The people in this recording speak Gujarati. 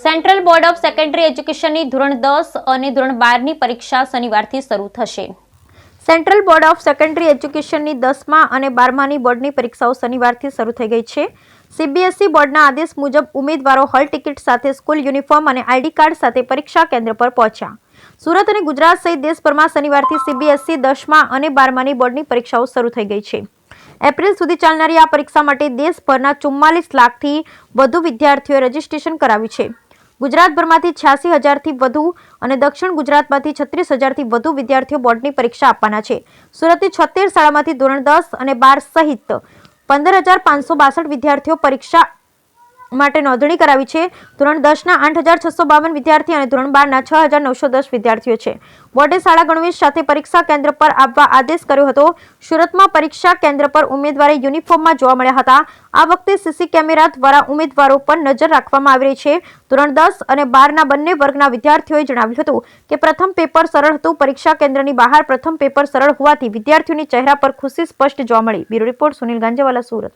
સેન્ટ્રલ બોર્ડ ઓફ સેકન્ડરી એજ્યુકેશનની ધોરણ 10 અને ધોરણ 12ની પરીક્ષા શનિવારથી શરૂ થશે. સેન્ટ્રલ બોર્ડ ઓફ સેકન્ડરી એજ્યુકેશનની 10મા અને 12માની બોર્ડની પરીક્ષાઓ શનિવારથી શરૂ થઈ ગઈ છે. સીબીએસઈ બોર્ડના આદેશ મુજબ ઉમેદવારો હોલ ટિકિટ સાથે સ્કૂલ યુનિફોર્મ અને આઈડી કાર્ડ સાથે પરીક્ષા કેન્દ્ર પર પહોંચ્યા. સુરત અને ગુજરાત સહિત દેશભરમાં શનિવારથી સીબીએસઈ 10મા અને 12માની બોર્ડની પરીક્ષાઓ શરૂ થઈ ગઈ છે. એપ્રિલ સુધી ચાલનારી આ પરીક્ષા માટે દેશભરના 44 લાખથી વધુ વિદ્યાર્થીઓએ રજીસ્ટ્રેશન કરાવ્યું છે. ગુજરાતભરમાંથી 86,000થી વધુ અને દક્ષિણ ગુજરાતમાંથી 36,000થી વધુ વિદ્યાર્થીઓ બોર્ડની પરીક્ષા આપવાના છે. સુરતની 76 શાળામાંથી ધોરણ 10 અને 12 સહિત 15,562 વિદ્યાર્થીઓ પરીક્ષા માટે નોંધણી કરાવી છે. ધોરણ 10ના 8,652 વિદ્યાર્થી અને ધોરણ 12ના 6,910 વિદ્યાર્થીઓ છે. બોર્ડે શાળા ગણવેશ સાથે પરીક્ષા કેન્દ્ર પર આવવા આદેશ કર્યો હતો. સુરતમાં પરીક્ષા કેન્દ્ર પર ઉમેદવારો યુનિફોર્મમાં જોવા મળ્યા હતા. આ વખતે સીસી કેમેરા દ્વારા ઉમેદવારો પર નજર રાખવામાં આવી રહી છે. ધોરણ 10 અને 12ના બંને વર્ગના વિદ્યાર્થીઓએ જણાવ્યું હતું કે પ્રથમ પેપર સરળ હતું. પરીક્ષા કેન્દ્રની બહાર પ્રથમ પેપર સરળ હોવાથી વિદ્યાર્થીઓની ચહેરા પર ખુશી સ્પષ્ટ જોવા મળી. Bureau report Sunil Ganjewala, Surat.